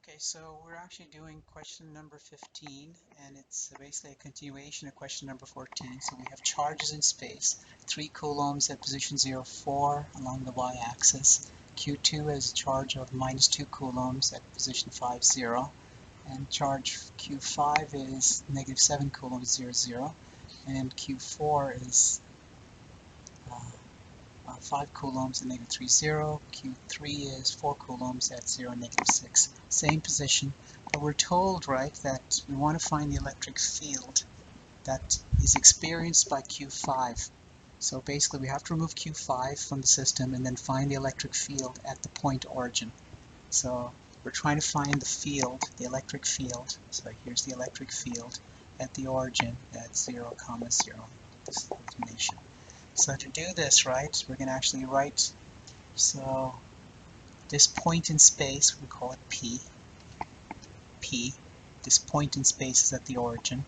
Okay, so we're actually doing question number 15, and it's basically a continuation of question number 14. So we have charges in space, 3 coulombs at position 0, 4 along the y-axis. Q2 has a charge of minus 2 coulombs at position 5, 0. And charge Q5 is negative 7 coulombs, 0, 0. And Q4 is 5 coulombs at negative 3, 0. Q3 is 4 coulombs at 0, negative 6. Same position, but we're told, right, that we want to find the electric field that is experienced by Q5. So basically we have to remove Q5 from the system and then find the electric field at the point origin. So we're trying to find the field, the electric field. So here's the electric field at the origin at 0, 0. This is the coordination. So to do this, right, we're going to actually write, so this point in space, we call it P. This point in space is at the origin,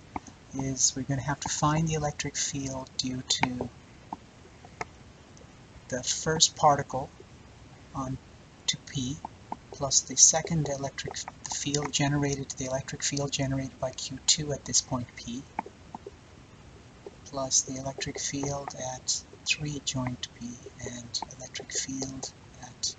is we're going to have to find the electric field due to the first particle on to P plus the second electric field generated, the electric field generated by Q2 at this point P, plus the electric field at 3 joint P and electric field at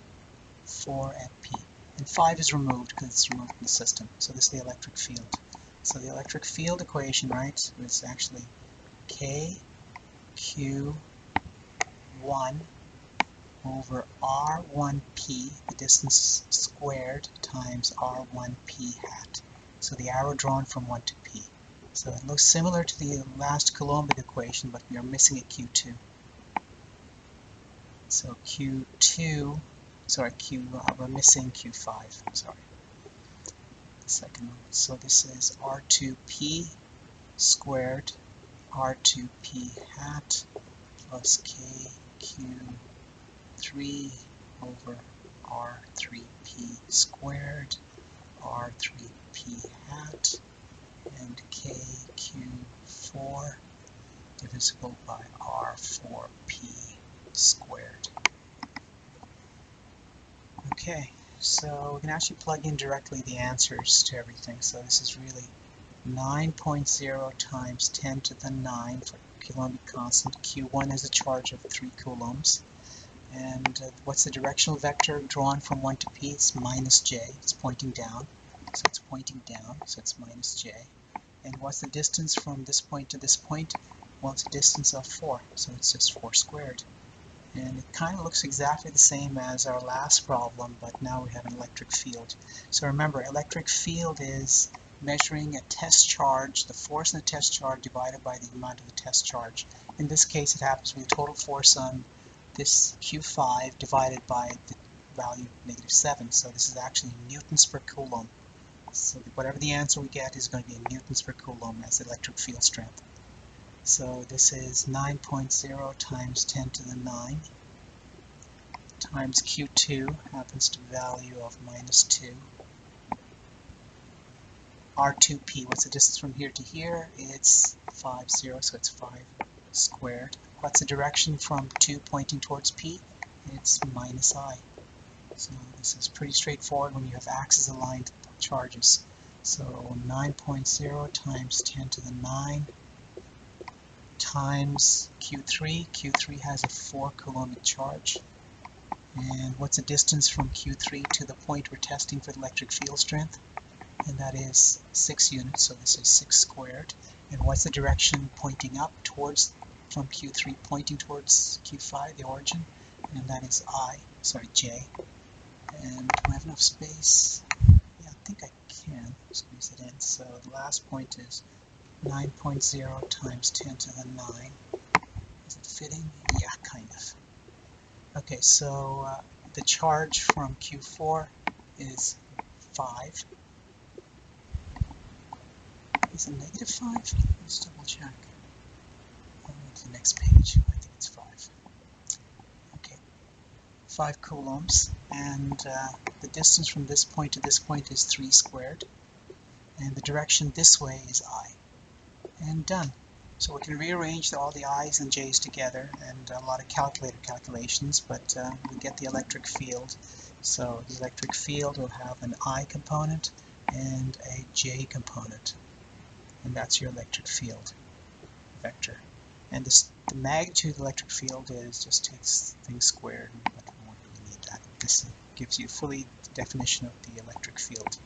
4 at P. And 5 is removed because it's removed from the system. So this is the electric field. So the electric field equation, right, is actually KQ1 over R1P, the distance squared, times R1P hat. So the arrow drawn from 1 to P. So it looks similar to the last Coulombic equation, but we are missing a Q2. So we're missing Q5, sorry. The second one. So this is R2P squared, R2P hat, plus KQ3 over R3P squared, R3P hat, and KQ4 divisible by R4P squared. Okay, so we can actually plug in directly the answers to everything. So this is really 9.0 times 10 to the 9 for Coulombic constant. Q1 has a charge of 3 coulombs. And what's the directional vector drawn from 1 to P? It's minus j. It's pointing down. So it's pointing down, so it's minus j. And what's the distance from this point to this point? Well, it's a distance of 4, so it's just 4 squared. And it kind of looks exactly the same as our last problem, but now we have an electric field. So remember, electric field is measuring a test charge, the force in the test charge divided by the amount of the test charge. In this case, it happens to be the total force on this Q5 divided by the value negative 7. So this is actually newtons per coulomb. So whatever the answer we get is going to be in newtons per coulomb as the electric field strength. So this is 9.0 times 10 to the 9 times Q2 happens to value of minus 2. R2P, what's the distance from here to here? It's 5, 0, so it's 5 squared. What's the direction from 2 pointing towards P? It's minus I. So this is pretty straightforward when you have axis aligned charges. So 9.0 times 10 to the 9 times Q3. Q3 has a 4 coulombic charge. And what's the distance from Q3 to the point we're testing for the electric field strength? And that is 6 units, so this is 6 squared. And what's the direction pointing up towards, from Q3 pointing towards Q5, the origin? And that is J. And do I have enough space? Yeah, I think I can squeeze it in. So the last point is 9.0 times 10 to the 9. Is it fitting? Yeah, kind of. Okay, so the charge from Q4 is 5. Is it negative 5? Let's double check. I'll go to the next page. I think it's 5. Okay, 5 coulombs. And the distance from this point to this point is 3 squared. And the direction this way is I. And done. So we can rearrange all the i's and j's together and a lot of calculator calculations, but we get the electric field So the electric field will have an I component and a J component, and that's your electric field vector. And the magnitude of the electric field is just takes things squared, and we won't really need that. This gives you fully definition of the electric field.